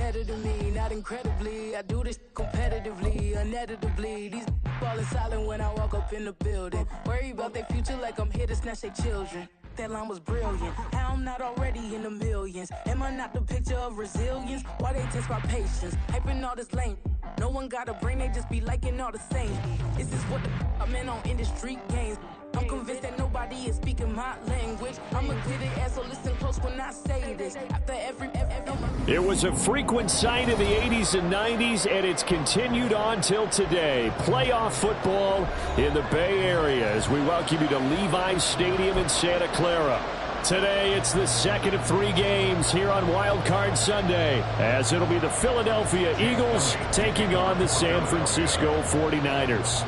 better than me, not incredibly. I do this competitively, uneditably. These falling silent when I walk up in the building. Worry about their future like I'm here to snatch their children. That line was brilliant. How I'm not already in the millions? Am I not the picture of resilience? Why they test my patience? Hyping all this lame. No one got a brain, they just be liking all the same. Is this what the I'm in on industry games? I'm convinced that nobody is speaking my language. I'ma get it, ass, so listen close when I say this. After every it was a frequent sight in the 80s and 90s, and it's continued on till today. Playoff football in the Bay Area as we welcome you to Levi's Stadium in Santa Clara. Today, it's the second of 3 games here on Wild Card Sunday, as it'll be the Philadelphia Eagles taking on the San Francisco 49ers.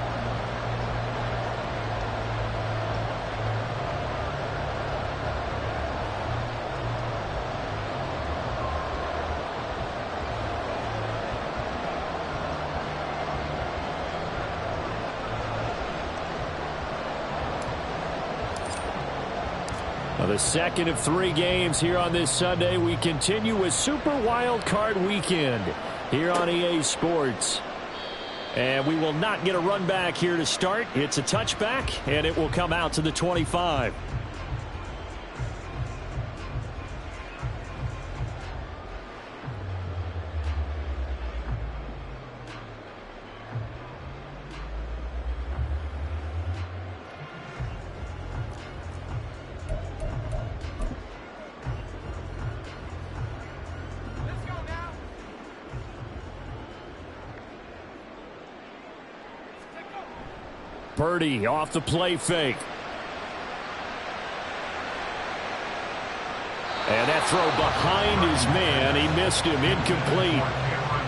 The second of 3 games here on this Sunday. We continue with Super Wild Card Weekend here on EA Sports. And we will not get a run back here to start. It's a touchback, and it will come out to the 25. Purdy off the play fake. And that throw behind his man. He missed him. Incomplete.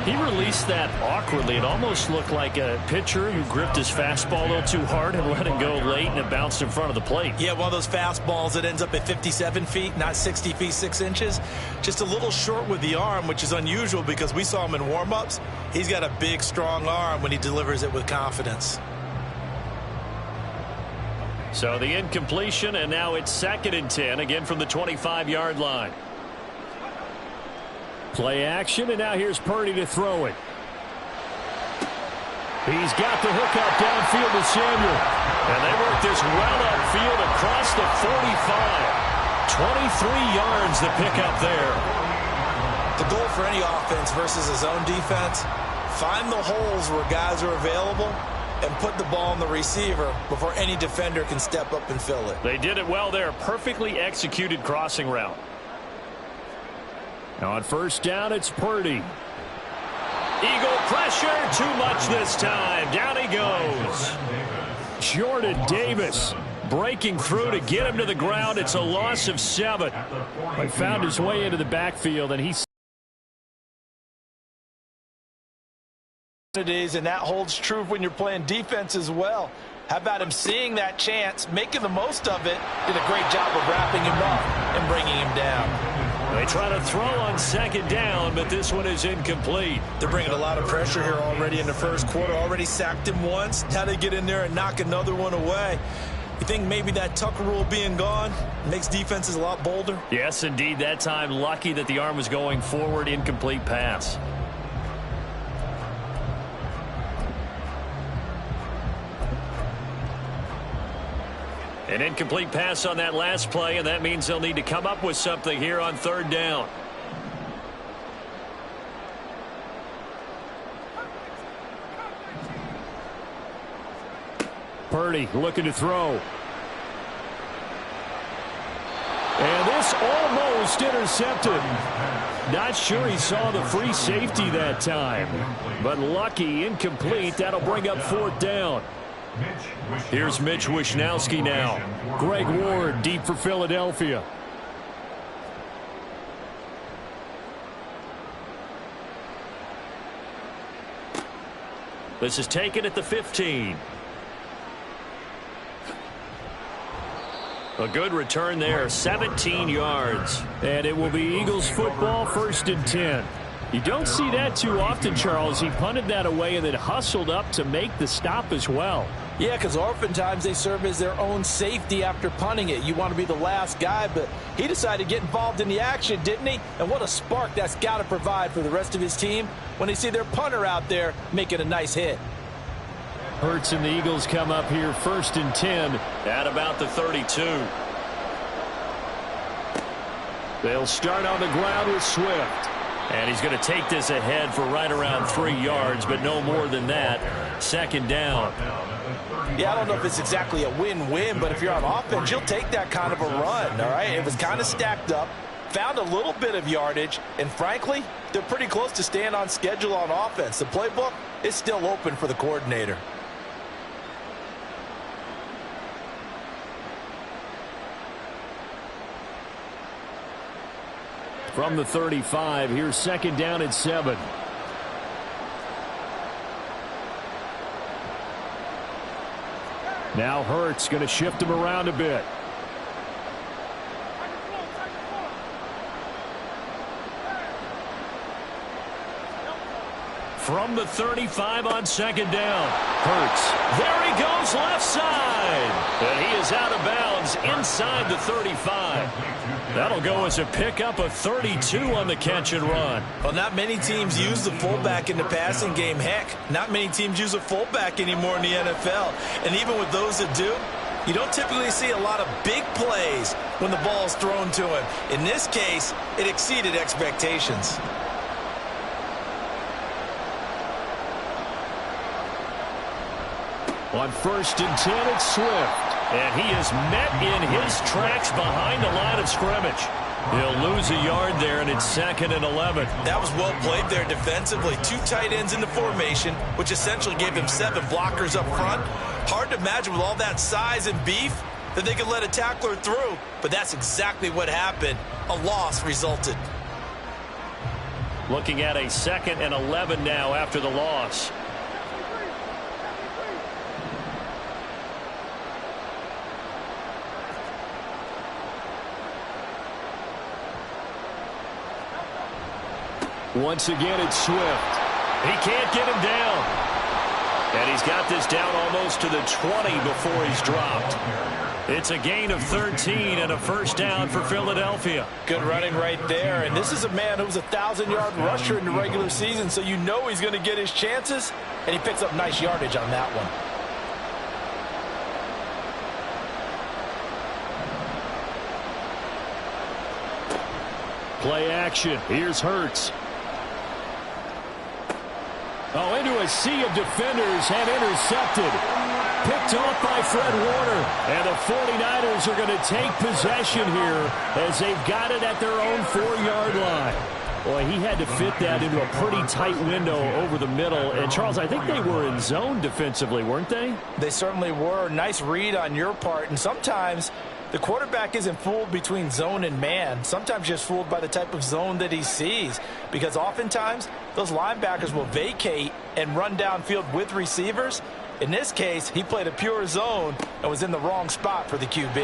He released that awkwardly. It almost looked like a pitcher who gripped his fastball a little too hard and let it go late, and it bounced in front of the plate. Yeah, one of those fastballs that ends up at 57 feet, not 60 feet, 6 inches. Just a little short with the arm, which is unusual because we saw him in warm-ups. He's got a big, strong arm when he delivers it with confidence. So the incompletion, and now it's 2nd and 10, again from the 25-yard line. Play action, and now here's Purdy to throw it. He's got the hookup downfield to Samuel. And they work this well upfield across the 45. 23 yards to pick up there. The goal for any offense versus a zone defense, find the holes where guys are available and put the ball on the receiver before any defender can step up and fill it. They did it well there. Perfectly executed crossing route. Now on first down, it's Purdy. Eagle pressure, too much this time. Down he goes. Jordan Davis breaking through to get him to the ground. It's a loss of 7. But found his way into the backfield, and he's and that holds true when you're playing defense as well. How about him seeing that chance, making the most of it, did a great job of wrapping him up and bringing him down. They try to throw on 2nd down, but this one is incomplete. They're bringing a lot of pressure here already in the first quarter. Already sacked him once. Now they get in there and knock another one away. You think maybe that Tucker rule being gone makes defenses a lot bolder? Yes, indeed. That time, lucky that the arm was going forward. Incomplete pass. An incomplete pass on that last play, and that means they'll need to come up with something here on 3rd down. Purdy looking to throw. And this almost intercepted. Not sure he saw the free safety that time. But lucky, incomplete. That'll bring up 4th down. Here's Mitch Wishnowsky now. Greg Ward deep for Philadelphia. This is taken at the 15. A good return there, 17 yards. And it will be Eagles football, 1st and 10. You don't see that too often, Charles. He punted that away and then hustled up to make the stop as well. Yeah, because oftentimes they serve as their own safety after punting it. You want to be the last guy, but he decided to get involved in the action, didn't he? And what a spark that's got to provide for the rest of his team when they see their punter out there making a nice hit. Hurts and the Eagles come up here 1st and 10 at about the 32. They'll start on the ground with Swift. And he's going to take this ahead for right around 3 yards, but no more than that. 2nd down. Yeah, I don't know if it's exactly a win-win, but if you're on offense, you'll take that kind of a run, all right? It was kind of stacked up, found a little bit of yardage, and frankly, they're pretty close to staying on schedule on offense. The playbook is still open for the coordinator. From the 35, here's 2nd down and 7. Now Hurts going to shift him around a bit. From the 35 on 2nd down. Hurts. There he goes left side. And he is out of bounds inside the 35. That'll go as a pickup of 32 on the catch and run. Well, not many teams use the fullback in the passing game. Heck, not many teams use a fullback anymore in the NFL. And even with those that do, you don't typically see a lot of big plays when the ball is thrown to him. In this case, it exceeded expectations. On 1st and 10, it's Swift. And he is met in his tracks behind the line of scrimmage. He'll lose a yard there, and it's 2nd and 11. That was well played there defensively. 2 tight ends in the formation, which essentially gave him 7 blockers up front. Hard to imagine with all that size and beef that they could let a tackler through, but that's exactly what happened. A loss resulted. Looking at a 2nd and 11 now after the loss. Once again, it's Swift. He can't get him down. And he's got this down almost to the 20 before he's dropped. It's a gain of 13 and a 1st down for Philadelphia. Good running right there. And this is a man who's a 1,000-yard rusher in the regular season, so you know he's going to get his chances. And he picks up nice yardage on that one. Play action. Here's Hurts. Oh, into a sea of defenders and intercepted. Picked off by Fred Warner. And the 49ers are going to take possession here as they've got it at their own 4-yard line. Boy, he had to fit that into a pretty tight window over the middle. And, Charles, I think they were in zone defensively, weren't they? They certainly were. Nice read on your part. And sometimes the quarterback isn't fooled between zone and man. Sometimes just fooled by the type of zone that he sees. Because oftentimes, those linebackers will vacate and run downfield with receivers. In this case, he played a pure zone and was in the wrong spot for the QB.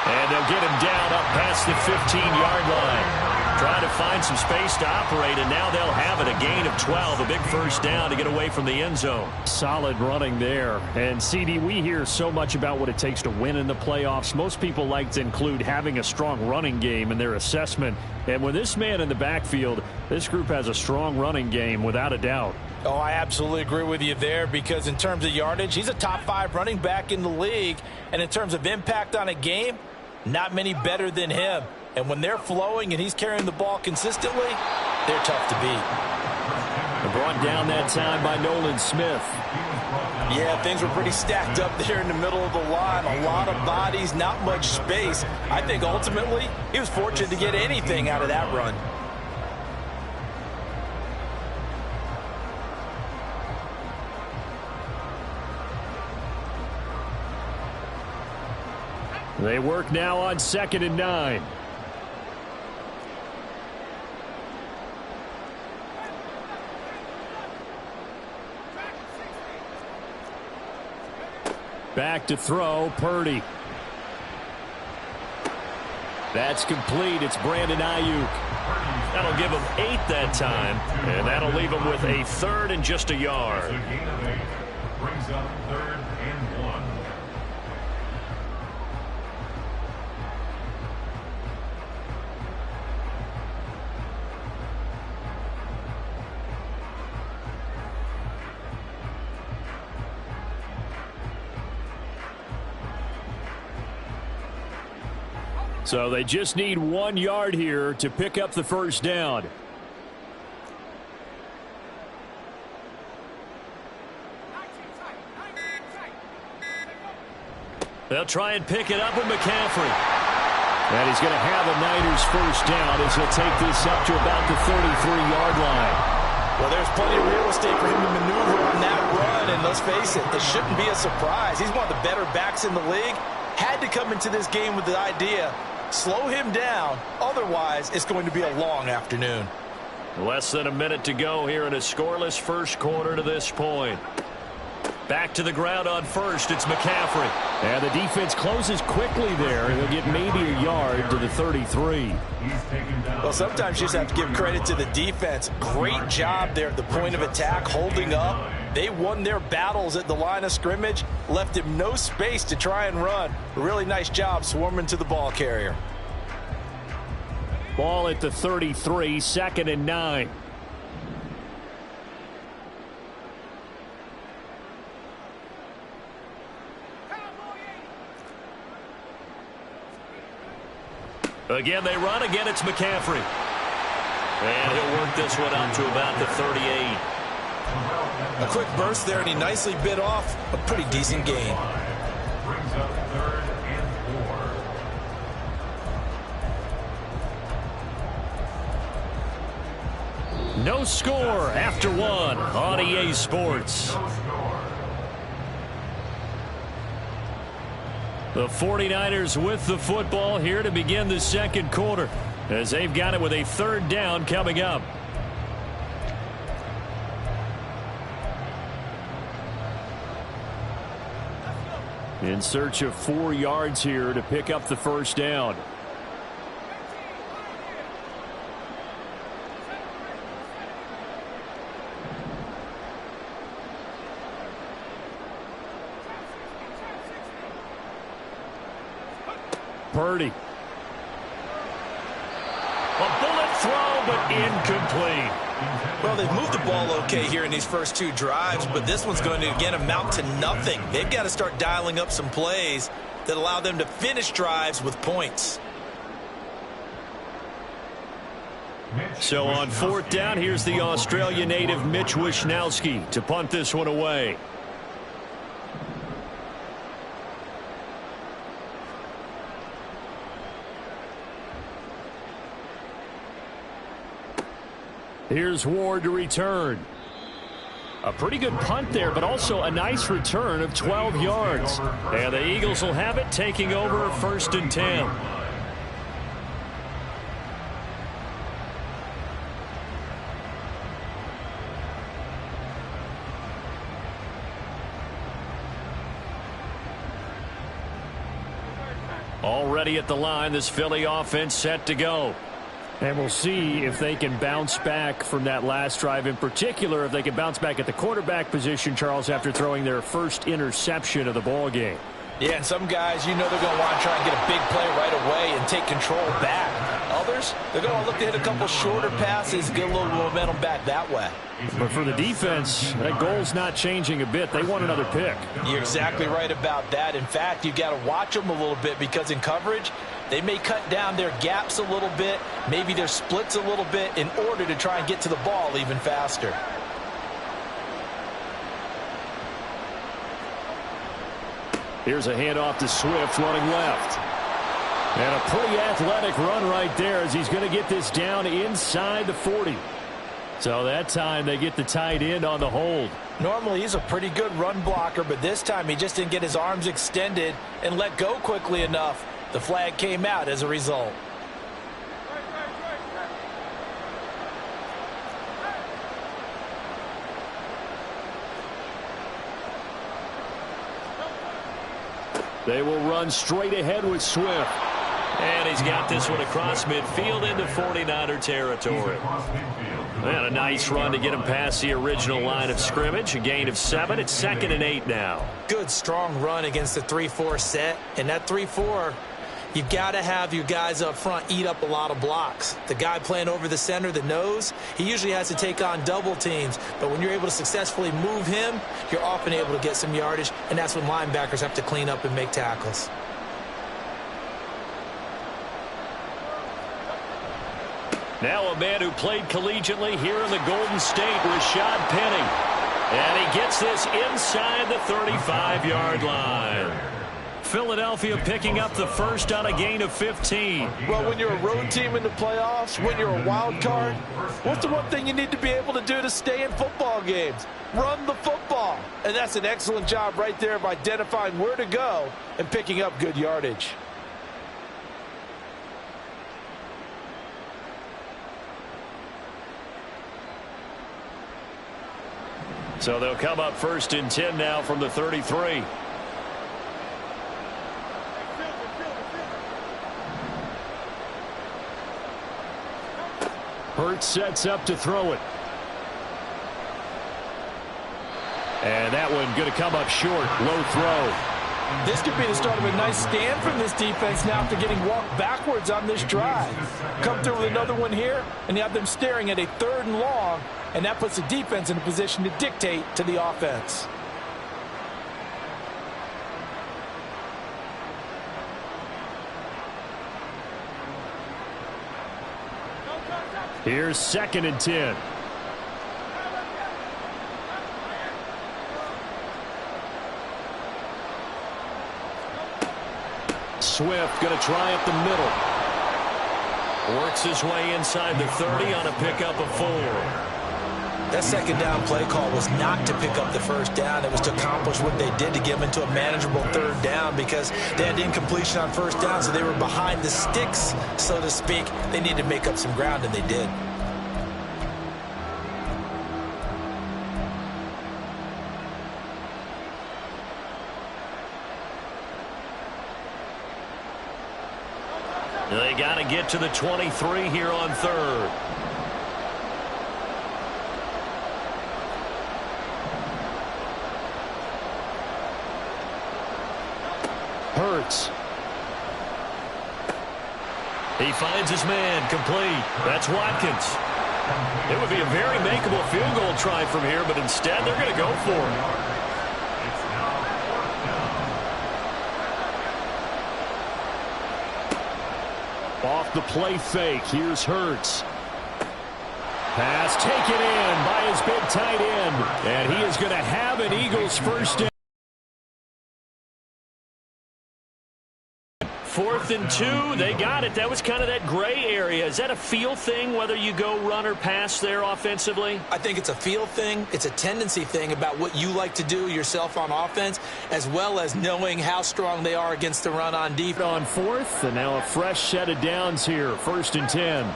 And they'll get him down up past the 15-yard line. Trying to find some space to operate, and now they'll have it. A gain of 12, a big 1st down to get away from the end zone. Solid running there. And, CD, we hear so much about what it takes to win in the playoffs. Most people like to include having a strong running game in their assessment. And with this man in the backfield, this group has a strong running game without a doubt. Oh, I absolutely agree with you there, because in terms of yardage, he's a top 5 running back in the league. And in terms of impact on a game, not many better than him. And when they're flowing and he's carrying the ball consistently, they're tough to beat. Brought down that time by Nolan Smith. Yeah, things were pretty stacked up there in the middle of the line. A lot of bodies, not much space. I think ultimately he was fortunate to get anything out of that run. They work now on 2nd and 9. Back to throw, Purdy. That's complete. It's Brandon Ayuk. That'll give him 8 that time, and that'll leave him with a 3rd and just a yard. Brings up 3rd and 1. So they just need 1 yard here to pick up the first down. They'll try and pick it up with McCaffrey. And he's going to have a Niners first down as he'll take this up to about the 33-yard line. Well, there's plenty of real estate for him to maneuver on that run, and let's face it, this shouldn't be a surprise. He's one of the better backs in the league. Had to come into this game with the idea, slow him down, otherwise it's going to be a long afternoon. Less than a minute to go here in a scoreless first quarter to this point. Back to the ground on first, it's McCaffrey. And the defense closes quickly there. They'll get maybe a yard to the 33. Well, sometimes you just have to give credit to the defense. Great job there at the point of attack, holding up. They won their battles at the line of scrimmage, left him no space to try and run. A really nice job swarming to the ball carrier. Ball at the 33, 2nd and 9. Again, they run. Again, it's McCaffrey. And he'll work this one out to about the 38. A quick burst there, and he nicely bit off a pretty decent gain. Brings up 3rd and 4. No score after 1 on EA Sports. The 49ers with the football here to begin the second quarter as they've got it with a 3rd down coming up. In search of 4 yards here to pick up the first down. Purdy. A bullet throw, but incomplete. Well, they've moved the ball okay here in these first 2 drives, but this one's going to, again, amount to nothing. They've got to start dialing up some plays that allow them to finish drives with points. So on 4th down, here's the Australia native Mitch Wishnowsky to punt this one away. Here's Ward to return. A pretty good punt there, but also a nice return of 12 yards. And the Eagles will have it, taking over 1st and 10. Already at the line, this Philly offense set to go. And we'll see if they can bounce back from that last drive, in particular if they can bounce back at the quarterback position, Charles, after throwing their first interception of the ball game. Yeah, and some guys, you know, they're going to want to try and get a big play right away and take control back. Others, they're going to look to hit a couple shorter passes, get a little momentum back that way. But for the defense, that goal's not changing a bit. They want another pick. You're exactly right about that. In fact, you've got to watch them a little bit because in coverage, they may cut down their gaps a little bit, maybe their splits a little bit in order to try and get to the ball even faster. Here's a handoff to Swift running left. And a pretty athletic run right there as he's going to get this down inside the 40. So that time they get the tight end on the hold. Normally he's a pretty good run blocker, but this time he just didn't get his arms extended and let go quickly enough. The flag came out as a result. They will run straight ahead with Swift. And he's got this one across midfield into 49er territory. And a nice run to get him past the original line of scrimmage. A gain of 7. It's 2nd and 8 now. Good, strong run against the 3-4 set. And that 3-4, you've got to have your guys up front eat up a lot of blocks. The guy playing over the center, the nose, he usually has to take on double teams. But when you're able to successfully move him, you're often able to get some yardage. And that's when linebackers have to clean up and make tackles. Now a man who played collegiately here in the Golden State, Rashad Penny. And he gets this inside the 35-yard line. Philadelphia picking up the first on a gain of 15. Well, when you're a road team in the playoffs, when you're a wild card, what's the one thing you need to be able to do to stay in football games? Run the football. And that's an excellent job right there of identifying where to go and picking up good yardage. So they'll come up 1st and 10 now from the 33. Hurts sets up to throw it. And that one going to come up short. Low throw. This could be the start of a nice stand from this defense now after getting walked backwards on this drive. Come through with another one here, and you have them staring at a 3rd and long, and that puts the defense in a position to dictate to the offense. Here's 2nd and 10. Swift going to try up the middle. Works his way inside the 30 on a pickup of 4. That 2nd down play call was not to pick up the 1st down. It was to accomplish what they did to get them into a manageable 3rd down because they had incompletion on 1st down, so they were behind the sticks, so to speak. They needed to make up some ground, and they did. They got to get to the 23 here on 3rd. Hurts. He finds his man complete. That's Watkins. It would be a very makeable field goal try from here, but instead they're going to go for it. Off the play fake. Here's Hurts. Pass taken in by his big tight end. And he is going to have an Eagles first down. 4th and 2. They got it. That was kind of that gray area. Is that a feel thing, whether you go run or pass there offensively? I think it's a feel thing. It's a tendency thing about what you like to do yourself on offense, as well as knowing how strong they are against the run on defense. On 4th, and now a fresh set of downs here. 1st and 10.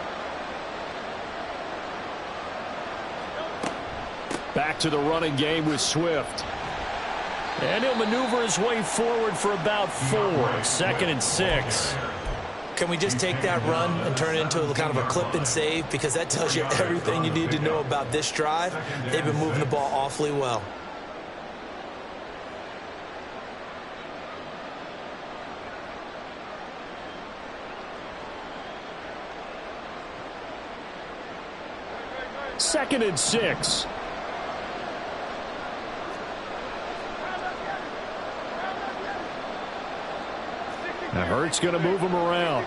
Back to the running game with Swift. And he'll maneuver his way forward for about 4. 2nd and 6. Can we just take that run and turn it into a kind of a clip and save? Because that tells you everything you need to know about this drive. They've been moving the ball awfully well. Second and 6. Now Hurts going to move him around.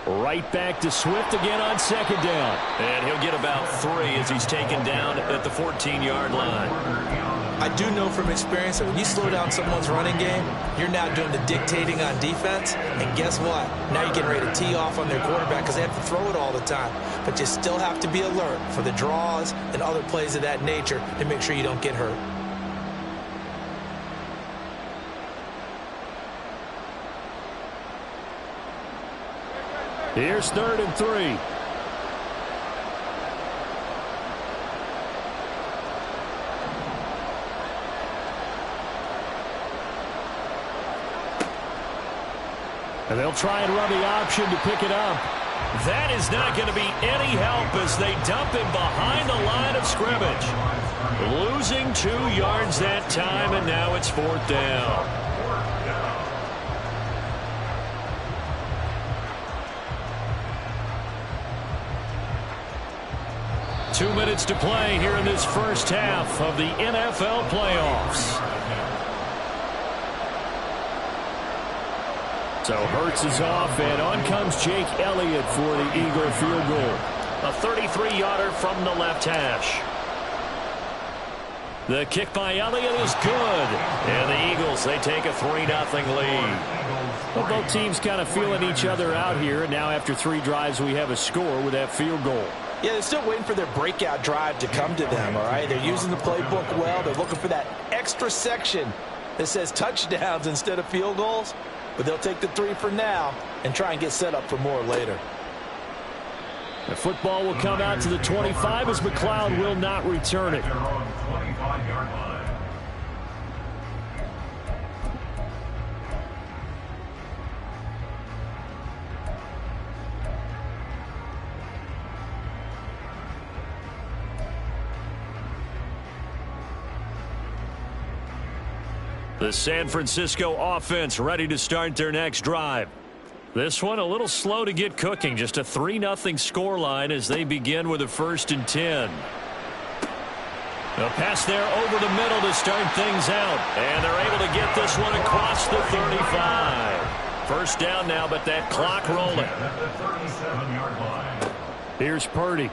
Right back to Swift again on 2nd down. And he'll get about 3 as he's taken down at the 14-yard line. I do know from experience that when you slow down someone's running game, you're now doing the dictating on defense. And guess what? Now you're getting ready to tee off on their quarterback because they have to throw it all the time. But you still have to be alert for the draws and other plays of that nature to make sure you don't get hurt. Here's 3rd and 3. And they'll try and run the option to pick it up. That is not going to be any help as they dump him behind the line of scrimmage. Losing 2 yards that time, and now it's 4th down. Two minutes to play here in this first half of the NFL playoffs. So Hurts is off, and on comes Jake Elliott for the Eagle field goal. A 33-yarder from the left hash. The kick by Elliott is good. And the Eagles, they take a 3-0 lead. Well, both teams kind of feeling each other out here. And now after 3 drives, we have a score with that field goal. Yeah, they're still waiting for their breakout drive to come to them, all right? They're using the playbook well. They're looking for that extra section that says touchdowns instead of field goals. But they'll take the 3 for now and try and get set up for more later. The football will come out to the 25 as McLeod will not return it. The San Francisco offense ready to start their next drive. This one a little slow to get cooking. Just a 3-0 scoreline as they begin with a 1st and 10. A pass there over the middle to start things out. And they're able to get this one across the 35. 1st down now, but that clock rolling. Here's Purdy.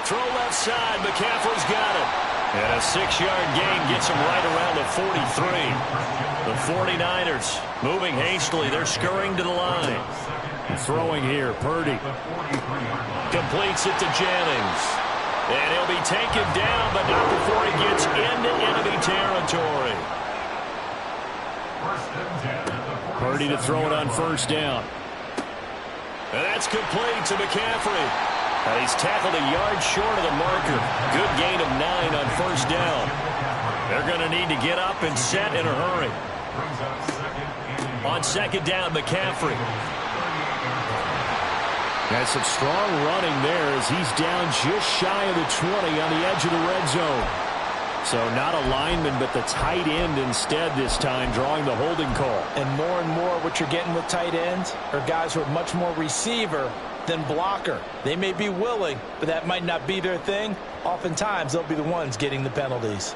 Throw left side. McCaffrey's got it. And a 6-yard gain gets him right around the 43. The 49ers moving hastily. They're scurrying to the line. Throwing here, Purdy. Completes it to Jennings. And he'll be taken down, but not before he gets into enemy territory. Purdy to throw it on 1st down. And that's complete to McCaffrey. And he's tackled a yard short of the marker. Good gain of 9 on 1st down. They're going to need to get up and set in a hurry. On 2nd down, McCaffrey. That's some strong running there as he's down just shy of the 20 on the edge of the red zone. So not a lineman, but the tight end instead this time, drawing the holding call. And more what you're getting with tight ends are guys who are much more receiver than blocker. They may be willing, but that might not be their thing. Oftentimes, they'll be the ones getting the penalties.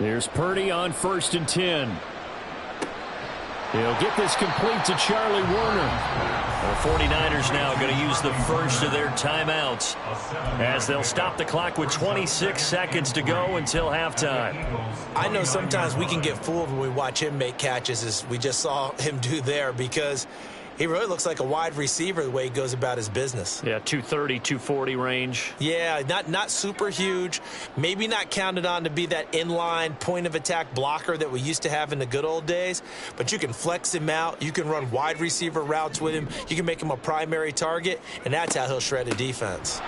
There's Purdy on 1st and 10. He'll get this complete to Charlie Warner. The 49ers now going to use the first of their timeouts as they'll stop the clock with 26 seconds to go until halftime. I know sometimes we can get fooled when we watch him make catches, as we just saw him do there, because he really looks like a wide receiver the way he goes about his business. Yeah, 230, 240 range. Yeah, not super huge. Maybe not counted on to be that inline point-of-attack blocker that we used to have in the good old days. But you can flex him out. You can run wide receiver routes with him. You can make him a primary target, and that's how he'll shred a defense.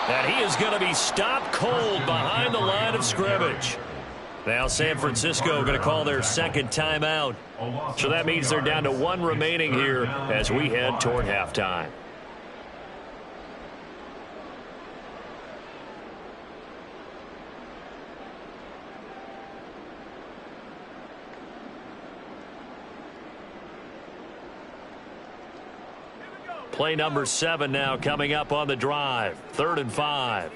And he is going to be stopped cold behind the line of scrimmage. Now San Francisco going to call their 2nd timeout. So that means they're down to 1 remaining here as we head toward halftime. Play number 7 now coming up on the drive. 3rd and 5.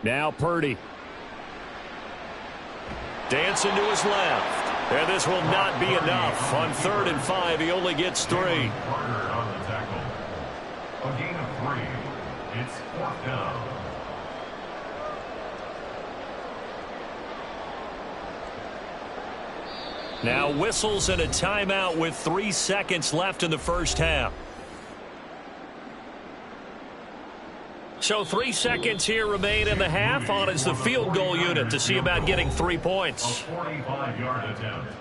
Now Purdy. Dancing to his left. And this will not be enough. On 3rd and 5, he only gets 3. Carter on the tackle. A gain of 3. It's 4th down. Now whistles and a timeout with 3 seconds left in the first half. So 3 seconds here remain in the half. On is the field goal unit to see about getting 3 points. 45-yard attempt.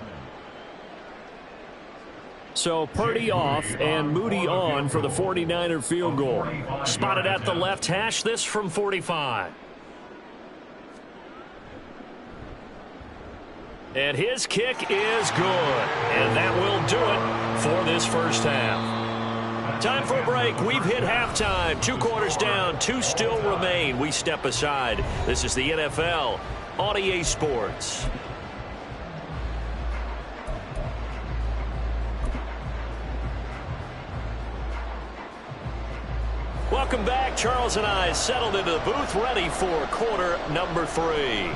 So Purdy off and Moody on for the 49er field goal. Spotted at the left hash, this from 45. And his kick is good. And that will do it for this first half. Time for a break. We've hit halftime. 2 quarters down, 2 still remain. We step aside. This is the NFL on EA Sports. Welcome back. Charles and I settled into the booth, ready for quarter number 3.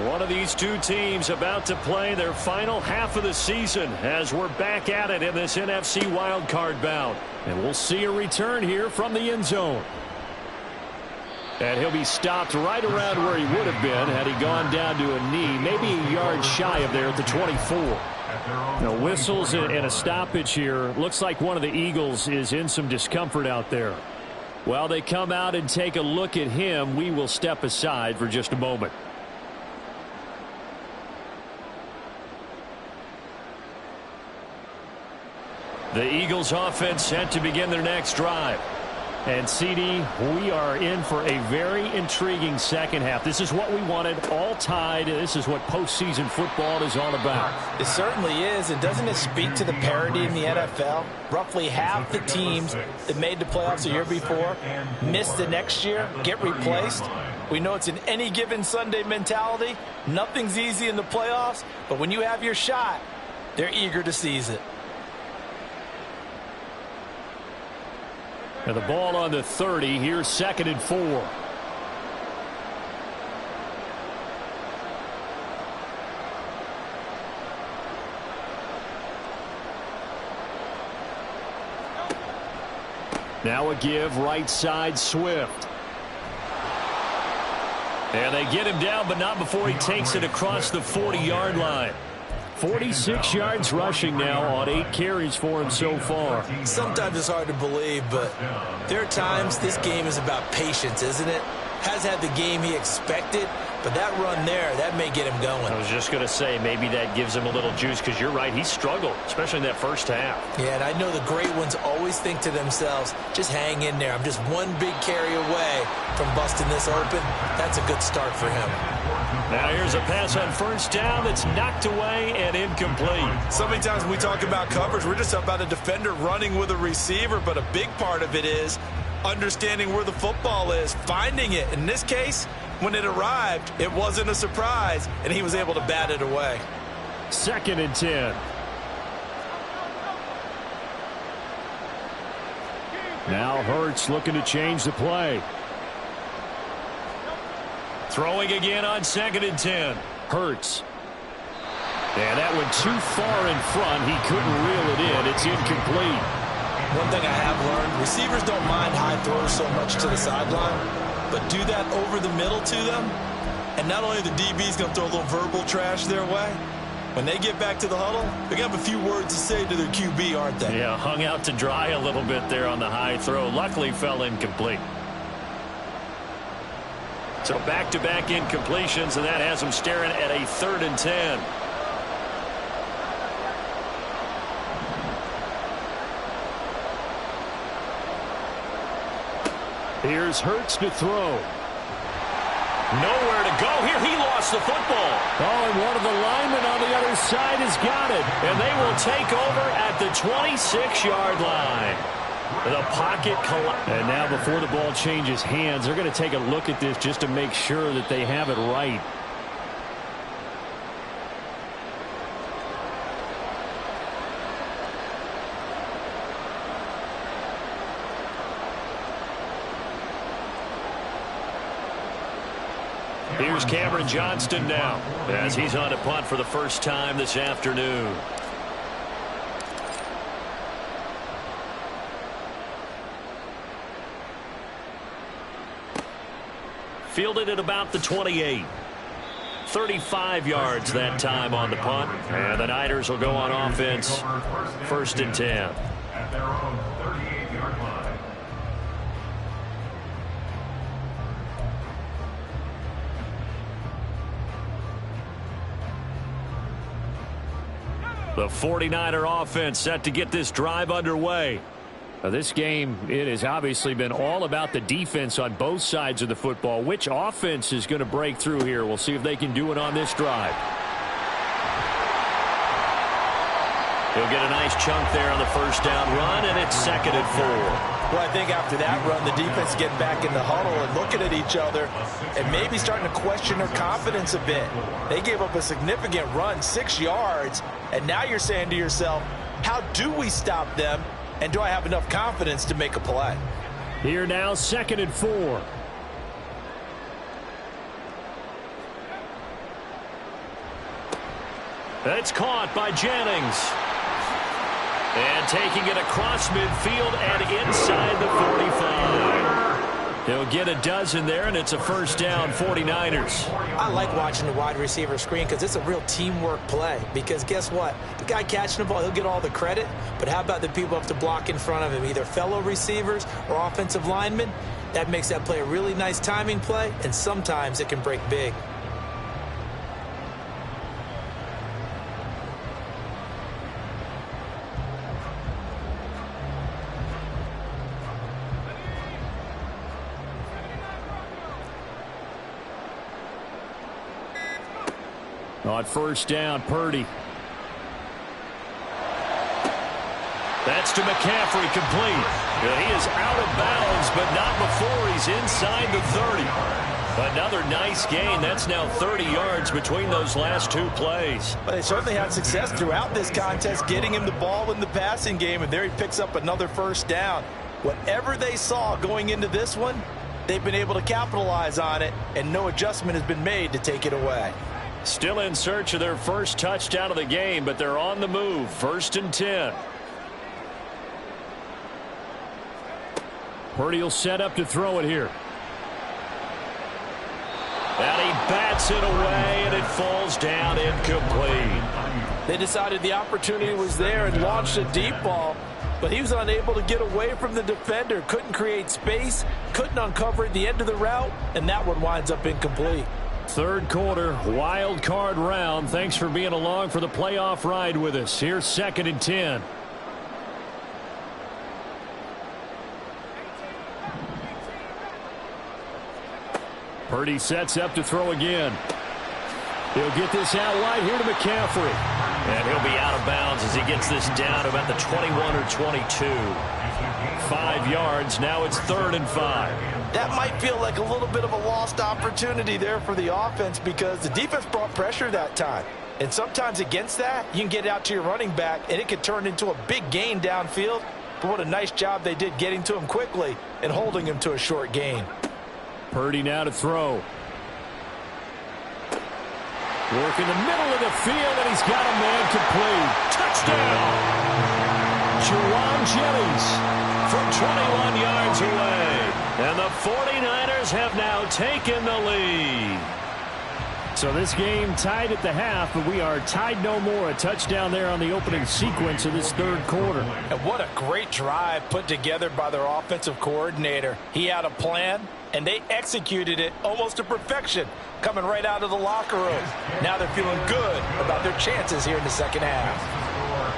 One of these two teams about to play their final half of the season as we're back at it in this NFC wildcard bout. And we'll see a return here from the end zone. And he'll be stopped right around where he would have been had he gone down to a knee, maybe a yard shy of there at the 24. Now whistles and a stoppage here. Looks like one of the Eagles is in some discomfort out there. While they come out and take a look at him, we will step aside for just a moment. The Eagles offense set to begin their next drive. And CD, we are in for a very intriguing second half. This is what we wanted, all tied. This is what postseason football is all about. It certainly is, and doesn't it speak to the parity in the NFL? Roughly half the teams that made the playoffs the year before miss the next year, get replaced. We know it's an any given Sunday mentality. Nothing's easy in the playoffs, but when you have your shot, they're eager to seize it. And the ball on the 30. Here's 2nd and 4. Now a give right side Swift. And they get him down, but not before he takes it across the 40-yard line. 46 yards rushing now on 8 carries for him so far. Sometimes it's hard to believe, but there are times this game is about patience, isn't it? Has had the game he expected, but that run there, that may get him going. I was just going to say, maybe that gives him a little juice, because you're right, he struggled, especially in that first half. Yeah, and I know the great ones always think to themselves, just hang in there. I'm just one big carry away from busting this open. That's a good start for him. Now here's a pass on first down that's knocked away and incomplete. So many times when we talk about coverage, we're just about a defender running with a receiver, but a big part of it is understanding where the football is, finding it. In this case, when it arrived, it wasn't a surprise, and he was able to bat it away. 2nd and 10. Now Hurts looking to change the play. Throwing again on 2nd and 10. Hurts. And that went too far in front. He couldn't reel it in. It's incomplete. One thing I have learned, receivers don't mind high throws so much to the sideline, but do that over the middle to them, and not only the DB's going to throw a little verbal trash their way, when they get back to the huddle, they're going to have a few words to say to their QB, aren't they? Yeah, hung out to dry a little bit there on the high throw. Luckily fell incomplete. So back-to-back incompletions, and that has them staring at a 3rd and 10. Here's Hurts to throw. Nowhere to go here. He lost the football. Oh, and one of the linemen on the other side has got it. And they will take over at the 26-yard line. The pocket collapse. And now before the ball changes hands, they're going to take a look at this just to make sure that they have it right. Here's Cameron Johnston now as he's on a punt for the first time this afternoon. Fielded at about the 28. 35 yards that time on the punt. And the Niners will go on offense. 1st and 10. At their own 38-yard line. The 49er offense set to get this drive underway. This game, it has obviously been all about the defense on both sides of the football. Which offense is going to break through here? We'll see if they can do it on this drive. He'll get a nice chunk there on the 1st down run, and it's 2nd and 4. Well, I think after that run, the defense getting back in the huddle and looking at each other and maybe starting to question their confidence a bit. They gave up a significant run, 6 yards, and now you're saying to yourself, how do we stop them? And do I have enough confidence to make a play? Here now, 2nd and 4. It's caught by Jennings. And taking it across midfield and inside the 45. He'll get a dozen there, and it's a 1st down, 49ers. I like watching the wide receiver screen because it's a real teamwork play. Because guess what? The guy catching the ball, he'll get all the credit. But how about the people up to block in front of him, either fellow receivers or offensive linemen? That makes that play a really nice timing play, and sometimes it can break big. On 1st down, Purdy. That's to McCaffrey, complete. He is out of bounds, but not before he's inside the 30. Another nice gain. That's now 30 yards between those last 2 plays. But they certainly had success throughout this contest getting him the ball in the passing game, and there he picks up another 1st down. Whatever they saw going into this one, they've been able to capitalize on it, and no adjustment has been made to take it away. Still in search of their 1st touchdown of the game, but they're on the move. 1st and 10. Purdy will set up to throw it here. And he bats it away, and it falls down incomplete. They decided the opportunity was there and launched a deep ball, but he was unable to get away from the defender. Couldn't create space, couldn't uncover at the end of the route, and that one winds up incomplete. 3rd quarter, wild card round. Thanks for being along for the playoff ride with us. Here's 2nd and 10. Purdy sets up to throw again. He'll get this out wide here to McCaffrey. And he'll be out of bounds as he gets this down to about the 21 or 22. 5 yards. Now it's 3rd and 5. That might feel like a little bit of a lost opportunity there for the offense because the defense brought pressure that time. And sometimes against that, you can get out to your running back, and it could turn into a big gain downfield. But what a nice job they did getting to him quickly and holding him to a short gain. Purdy now to throw. Work in the middle of the field, and he's got a man complete. Touchdown! Juwan Jennings from 21 yards away. And the 49ers have now taken the lead. So this game tied at the half, but we are tied no more. A touchdown there on the opening sequence of this 3rd quarter. And what a great drive put together by their offensive coordinator. He had a plan, and they executed it almost to perfection, coming right out of the locker room. Now they're feeling good about their chances here in the 2nd half.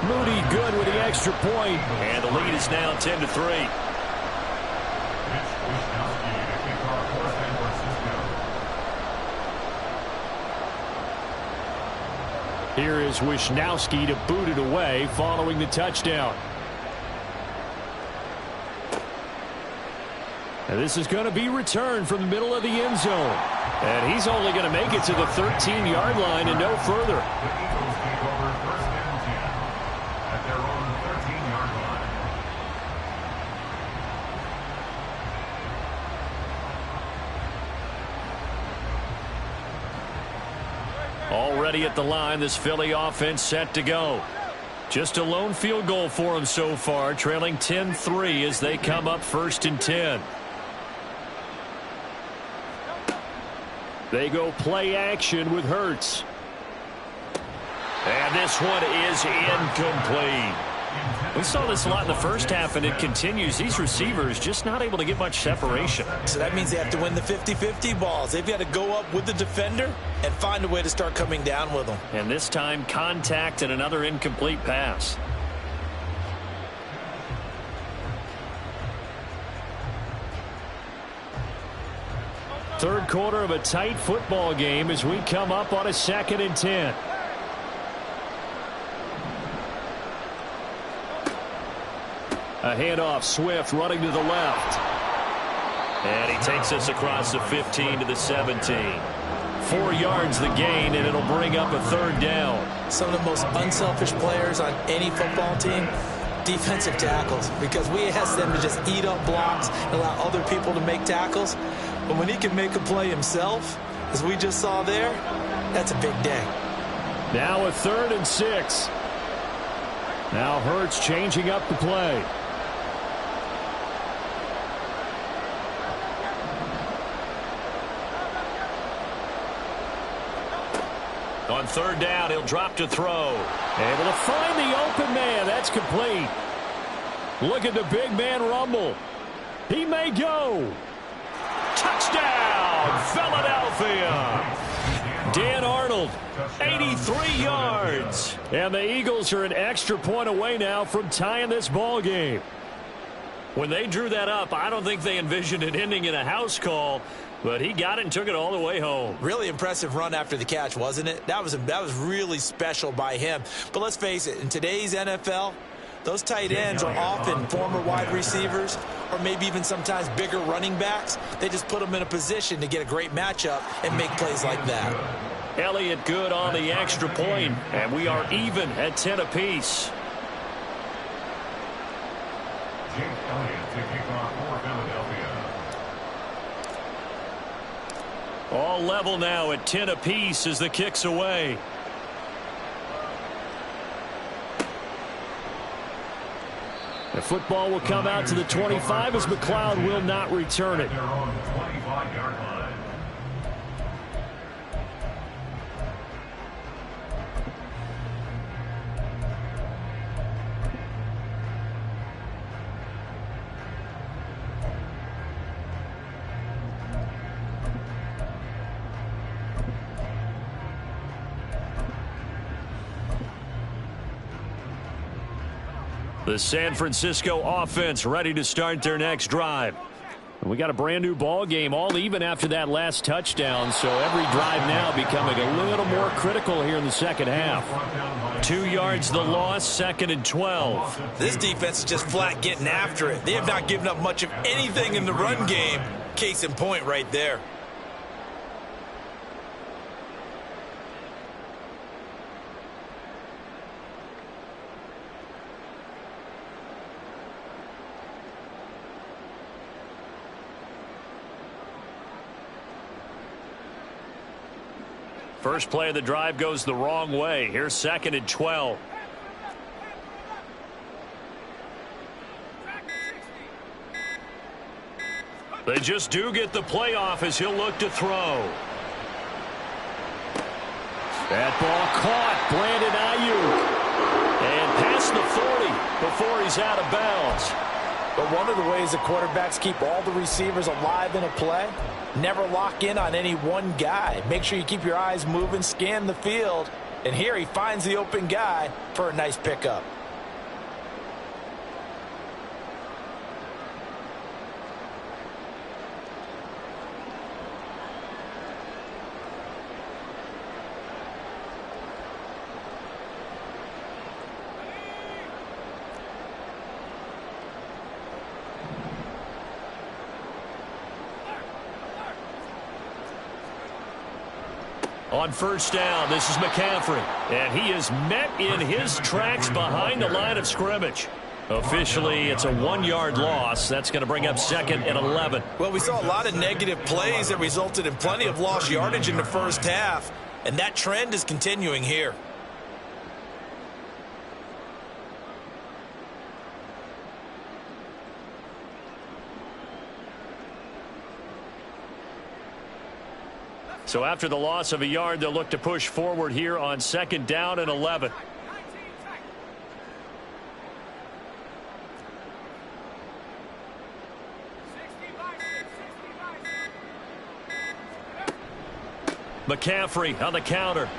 Moody good with the extra point. And the lead is now 10-3. Here is Wisnowski to boot it away following the touchdown. And this is going to be returned from the middle of the end zone. And he's only going to make it to the 13-yard line and no further. Already at the line, this Philly offense set to go. Just a lone field goal for them so far, trailing 10-3 as they come up 1st and 10. They go play action with Hurts. And this one is incomplete. We saw this a lot in the first half, and it continues. These receivers just not able to get much separation. So that means they have to win the 50-50 balls. They've got to go up with the defender and find a way to start coming down with them. And this time, contact and another incomplete pass. Third quarter of a tight football game as we come up on a 2nd and 10. A handoff, Swift running to the left. And he takes us across the 15 to the 17. 4 yards the gain, and it'll bring up a 3rd down. Some of the most unselfish players on any football team, defensive tackles, because we ask them to just eat up blocks and allow other people to make tackles. But when he can make a play himself, as we just saw there, that's a big day. Now a 3rd and 6. Now Hurts changing up the play. On 3rd down, he'll drop to throw. Able to find the open man. That's complete. Look at the big man rumble. He may go. Touchdown, Philadelphia. Dan Arnold, 83 yards. And the Eagles are an extra point away now from tying this ball game. When they drew that up, I don't think they envisioned it ending in a house call, but he got it and took it all the way home. Really impressive run after the catch, wasn't it? That was really special by him. But let's face it, in today's NFL, those tight ends are often former wide receivers or maybe even sometimes bigger running backs. They just put them in a position to get a great matchup and make plays like that. Elliott good on the extra point, and we are even at 10 apiece. Jake Elliott to kick off for Philadelphia. All level now at 10 apiece as the kick's away. The football will come out to the 25 as McLeod will not return it. They're on the 25-yard line. The San Francisco offense ready to start their next drive. We got a brand new ball game, all even after that last touchdown, so every drive now becoming a little more critical here in the second half. 2 yards the loss, 2nd and 12. This defense is just flat getting after it. They have not given up much of anything in the run game. Case in point right there. First play of the drive goes the wrong way. Here's 2nd and 12. They just do get the playoff as he'll look to throw. That ball caught. Brandon Ayuk. And past the 40 before he's out of bounds. But one of the ways that quarterbacks keep all the receivers alive in a play, never lock in on any one guy. Make sure you keep your eyes moving, scan the field. And here he finds the open guy for a nice pickup. On first down, this is McCaffrey. And he is met in his tracks behind the line of scrimmage. Officially, it's a 1-yard loss. That's going to bring up 2nd and 11. Well, we saw a lot of negative plays that resulted in plenty of lost yardage in the first half. And that trend is continuing here. So after the loss of a yard, they'll look to push forward here on 2nd down and 11. McCaffrey on the counter.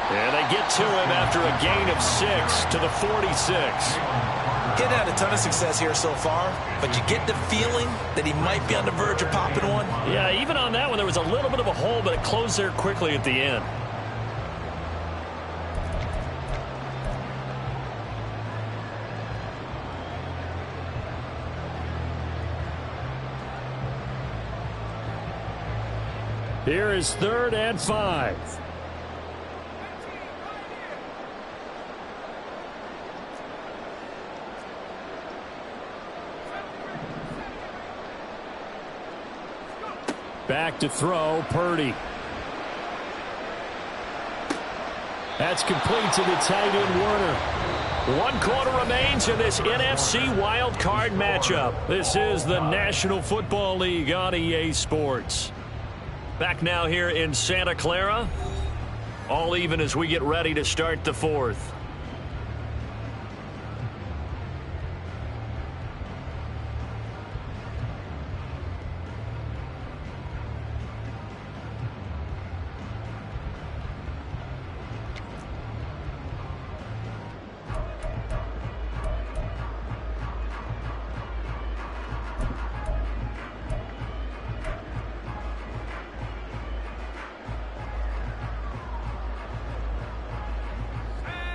And they get to him after a gain of 6 to the 46. Getting had a ton of success here so far, but you get the feeling that he might be on the verge of popping one. Yeah, even on that one, there was a little bit of a hole, but it closed there quickly at the end. Here is 3rd and 5. Back to throw, Purdy. That's complete to the tight end, Werner. 1 quarter remains in this NFC wild card matchup. This is the National Football League on EA Sports. Back now here in Santa Clara. All even as we get ready to start the 4th.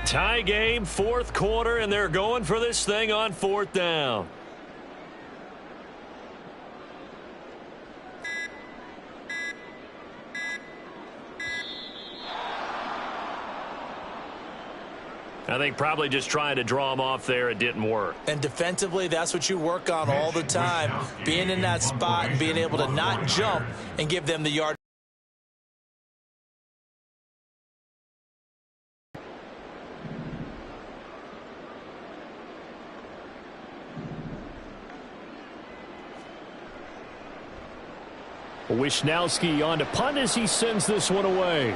Tie game, 4th quarter, and they're going for this thing on 4th down. I think probably just trying to draw him off there. It didn't work. And defensively, that's what you work on all the time. Being in that spot and being able to not jump and give them the yard. Wisnowski on to punt as he sends this one away.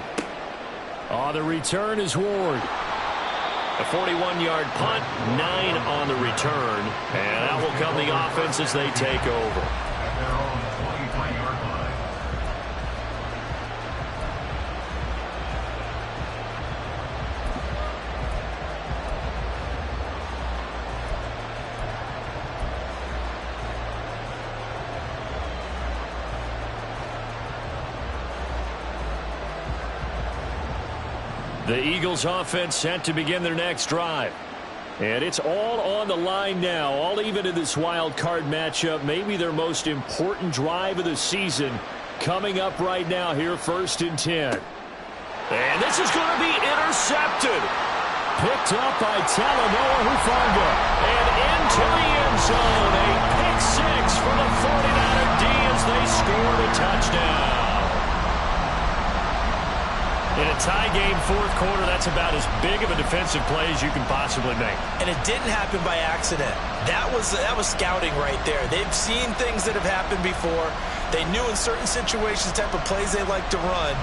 The return is Ward. A 41-yard punt, 9 on the return. And out will come the offense as they take over. At their own 25-yard line. The Eagles offense set to begin their next drive. And it's all on the line now, all even in this wild card matchup. Maybe their most important drive of the season coming up right now here, 1st and 10. And this is going to be intercepted. Picked up by Talanoa Hufanga. And into the end zone. A pick 6 for the 49er D as they score the touchdown. In a tie game, 4th quarter, that's about as big of a defensive play as you can possibly make. And it didn't happen by accident. That was scouting right there. They've seen things that have happened before. They knew in certain situations the type of plays they like to run,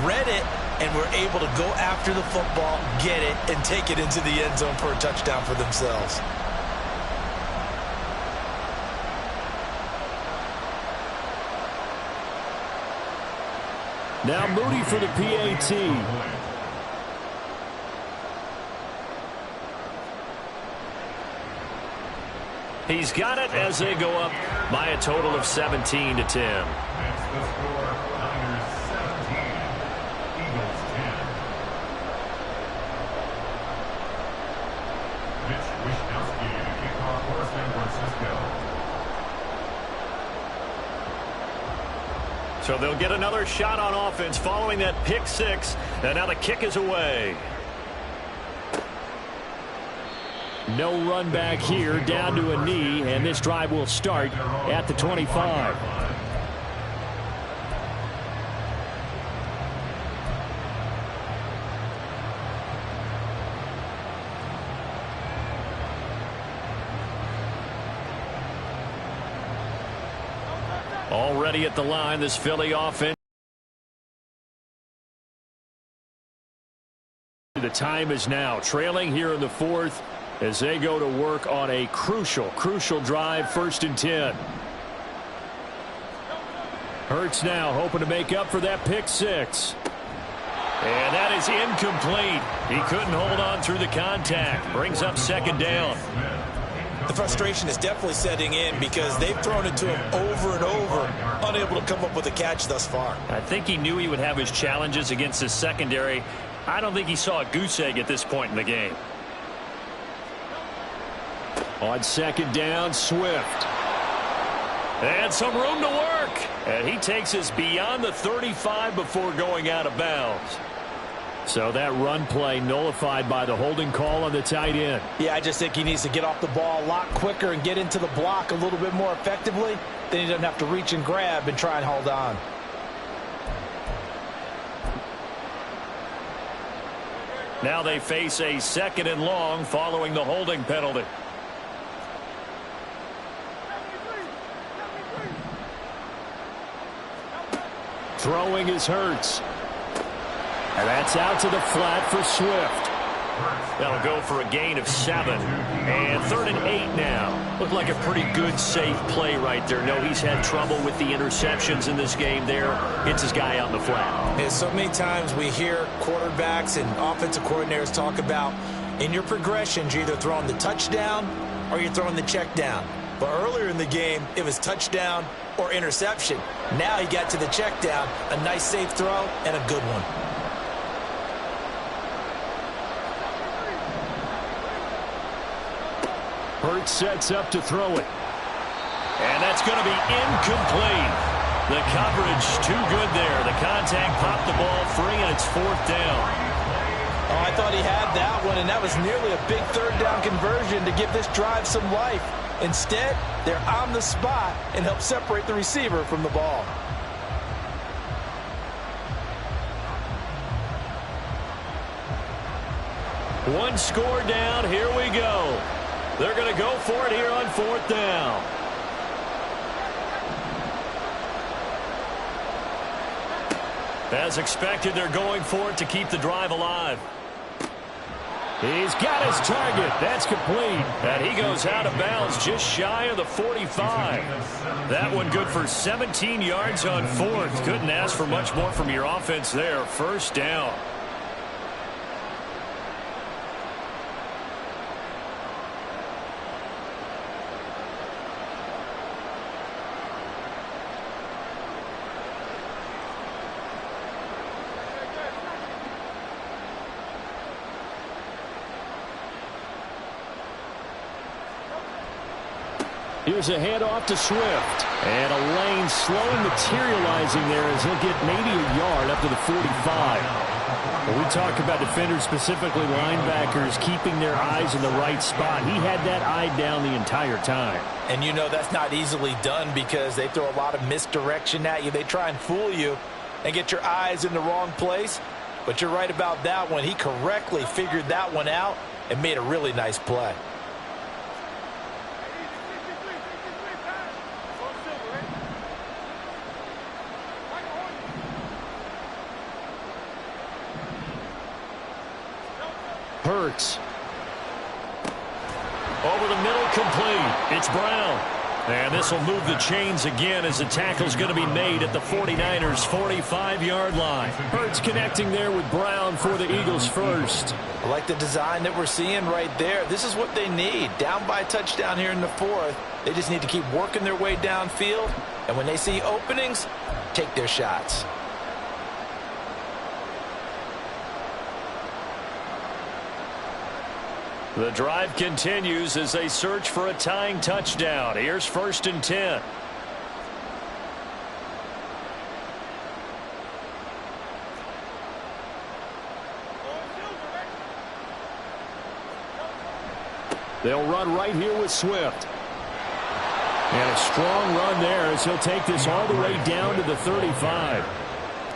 read it, and were able to go after the football, get it, and take it into the end zone for a touchdown for themselves. Now Moody for the PAT. He's got it as they go up by a total of 17 to 10. That's the score. Niners 17, Eagles 10. Mitch Wisnowski to kick off for San Francisco. So they'll get another shot on offense following that pick 6. And now the kick is away. No run back here, down to a knee, and this drive will start at the 25. Already at the line, this Philly offense. the time is now. Trailing here in the fourth as they go to work on a crucial drive, 1st and 10. Hurts now hoping to make up for that pick six. And that is incomplete. He couldn't hold on through the contact. Brings up 2nd down. The frustration is definitely setting in because they've thrown it to him over and over, unable to come up with a catch thus far. I think he knew he would have his challenges against his secondary. I don't think he saw a goose egg at this point in the game. On 2nd down, Swift. And some room to work. And he takes us beyond the 35 before going out of bounds. So that run play nullified by the holding call on the tight end. Yeah, I just think he needs to get off the ball a lot quicker and get into the block a little bit more effectively. Then he doesn't have to reach and grab and try and hold on. Now they face a 2nd and long following the holding penalty. Throwing is Hurts. And that's out to the flat for Swift. That'll go for a gain of 7. And 3rd and 8 now. Looked like a pretty good, safe play right there. No, he's had trouble with the interceptions in this game there. Hits his guy on the flat. And so many times we hear quarterbacks and offensive coordinators talk about in your progressions, you're either throwing the touchdown or you're throwing the check down. But earlier in the game, it was touchdown or interception. Now he got to the check down, a nice safe throw, and a good one. Hurts sets up to throw it. And that's going to be incomplete. The coverage too good there. The contact popped the ball free, and it's 4th down. Oh, I thought he had that one, and that was nearly a big 3rd down conversion to give this drive some life. Instead, they're on the spot and help separate the receiver from the ball. One score down. Here we go. They're going to go for it here on 4th down. As expected, they're going for it to keep the drive alive. He's got his target. That's complete. And he goes out of bounds just shy of the 45. That one good for 17 yards on 4th. Couldn't ask for much more from your offense there. 1st down. Here's a handoff to Swift. And a lane slowly materializing there as he'll get maybe a yard up to the 45. When we talk about defenders, specifically linebackers, keeping their eyes in the right spot, he had that eye down the entire time. And you know that's not easily done because they throw a lot of misdirection at you. They try and fool you and get your eyes in the wrong place. But you're right about that one. He correctly figured that one out and made a really nice play. Hurts. Over the middle, complete. It's Brown. And this will move the chains again as the tackle's going to be made at the 49ers' 45-yard line. Hurts connecting there with Brown for the Eagles first. I like the design that we're seeing right there. This is what they need. Down by a touchdown here in the 4th. They just need to keep working their way downfield. And when they see openings, take their shots. The drive continues as they search for a tying touchdown. Here's 1st and 10. They'll run right here with Swift. And a strong run there as he'll take this all the way down to the 35.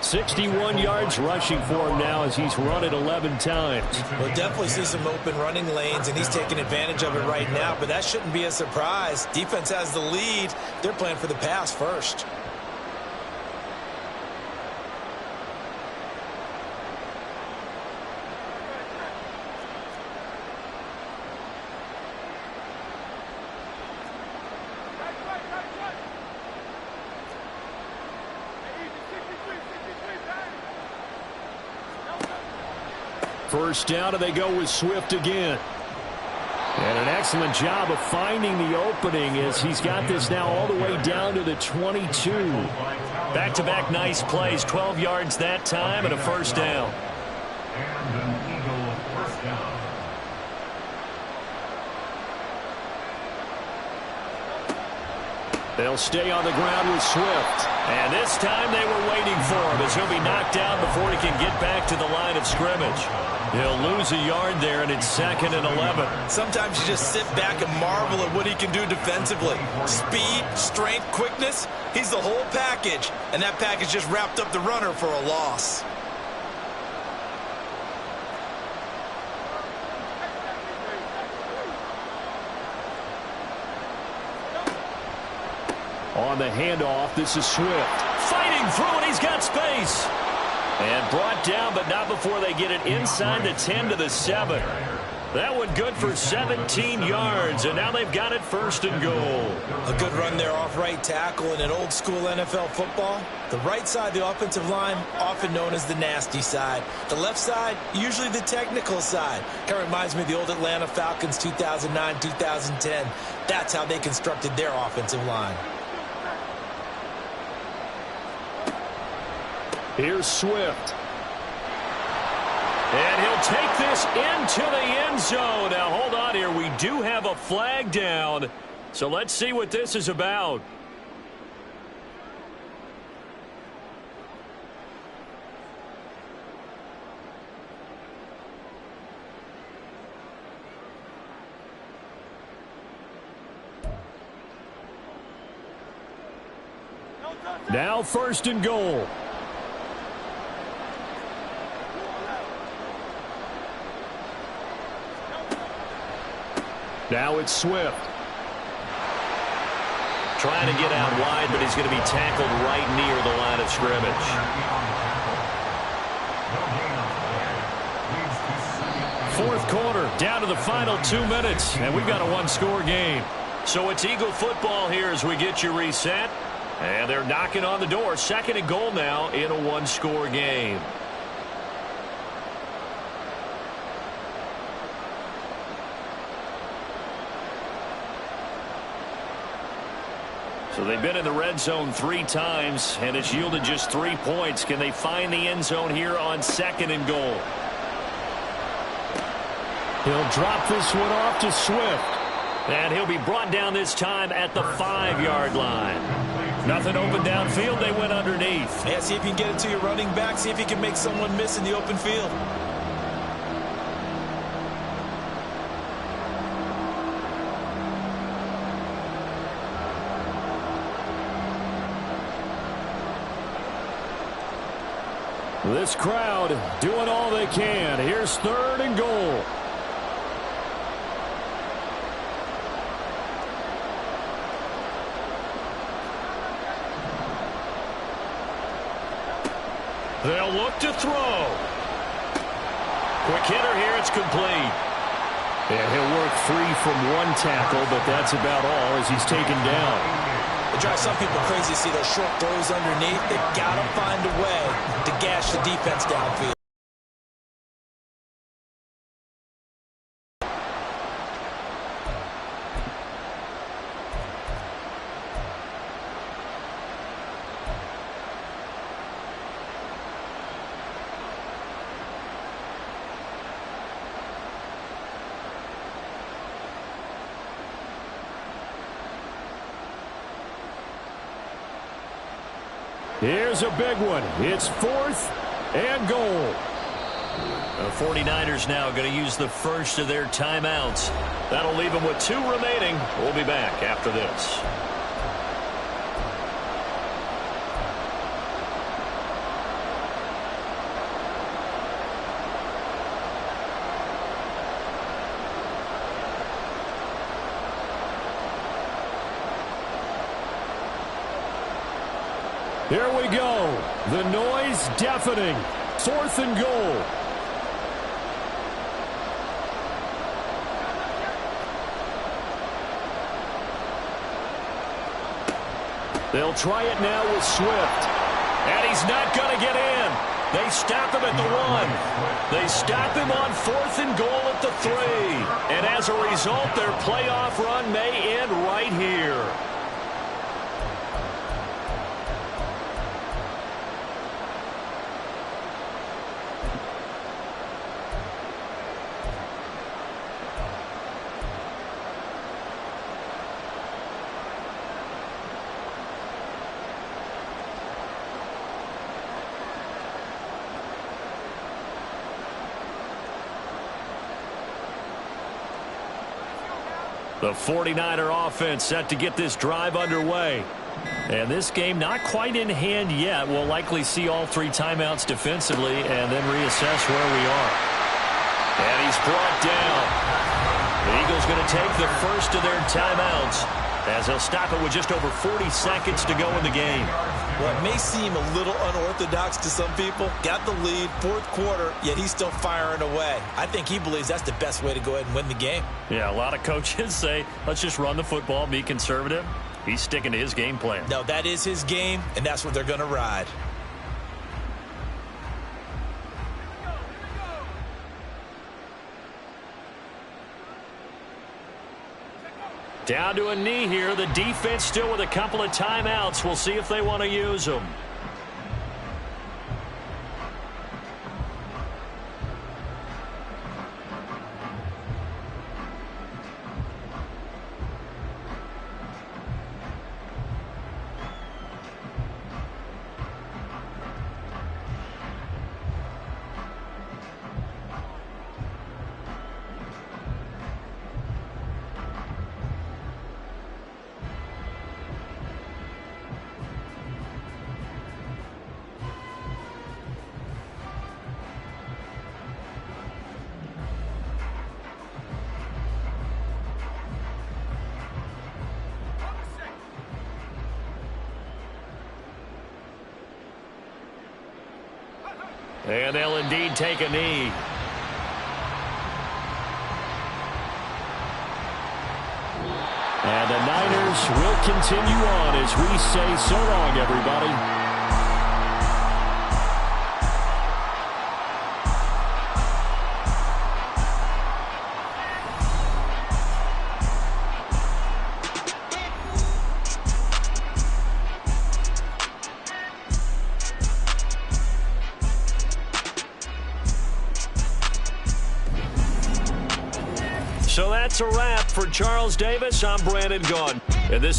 61 yards rushing for him now as he's run it 11 times. We'll definitely see some open running lanes, and he's taking advantage of it right now, but that shouldn't be a surprise. Defense has the lead. They're playing for the pass first. First down, and they go with Swift again. And an excellent job of finding the opening as he's got this now all the way down to the 22. Back-to-back nice plays, 12 yards that time and a first down. And an Eagle first down. They'll stay on the ground with Swift. And this time they were waiting for him as he'll be knocked down before he can get back to the line of scrimmage. He'll lose a yard there, and it's 2nd and 11. Sometimes you just sit back and marvel at what he can do defensively. Speed, strength, quickness, he's the whole package. And that package just wrapped up the runner for a loss. On the handoff, this is Swift. Fighting through, and he's got space. And brought down, but not before they get it inside the 10 to the 7. That one good for 17 yards, and now they've got it 1st and goal. A good run there off right tackle in an old-school NFL football. The right side of the offensive line, often known as the nasty side. The left side, usually the technical side. Kind of reminds me of the old Atlanta Falcons 2009-2010. That's how they constructed their offensive line. Here's Swift. And he'll take this into the end zone. Now, hold on here. We do have a flag down. So let's see what this is about. Now 1st and goal. Now it's Swift. Trying to get out wide, but he's going to be tackled right near the line of scrimmage. 4th quarter, down to the final 2 minutes, and we've got a one-score game. So it's Eagle football here as we get you reset. And they're knocking on the door. 2nd and goal now in a one-score game. So they've been in the red zone 3 times, and it's yielded just 3 points. Can they find the end zone here on 2nd and goal? He'll drop this one off to Swift. And he'll be brought down this time at the 5-yard line. Nothing open downfield. They went underneath. Yeah, see if you can get it to your running back. See if you can make someone miss in the open field. This crowd doing all they can. Here's 3rd and goal. They'll look to throw. Quick hitter here. It's complete. And he'll work free from 1 tackle, but that's about all as he's taken down. It drives some people crazy to see those short throws underneath. They've got to find a way to gash the defense downfield. Here's a big one. It's 4th and goal. The 49ers now going to use the first of their timeouts. That'll leave them with 2 remaining. We'll be back after this. Here we go. The noise deafening. 4th and goal. They'll try it now with Swift. And he's not going to get in. They stop him at the 1. They stop him on 4th and goal at the 3. And as a result, their playoff run may end right here. The 49er offense set to get this drive underway. And this game not quite in hand yet. We'll likely see all 3 timeouts defensively and then reassess where we are. And he's brought down. The Eagles going to take the first of their timeouts as they'll stop it with just over 40 seconds to go in the game. Well, it may seem a little unorthodox to some people. Got the lead, 4th quarter, yet he's still firing away. I think he believes that's the best way to go ahead and win the game. Yeah, a lot of coaches say, let's just run the football, be conservative. He's sticking to his game plan. No, that is his game, and that's what they're going to ride. Down to a knee here. The defense still with a couple of timeouts. We'll see if they want to use them. And they'll indeed take a knee. And the Niners will continue on as we say so long, everybody. So that's a wrap for Charles Davis. I'm Brandon Gaudin. And this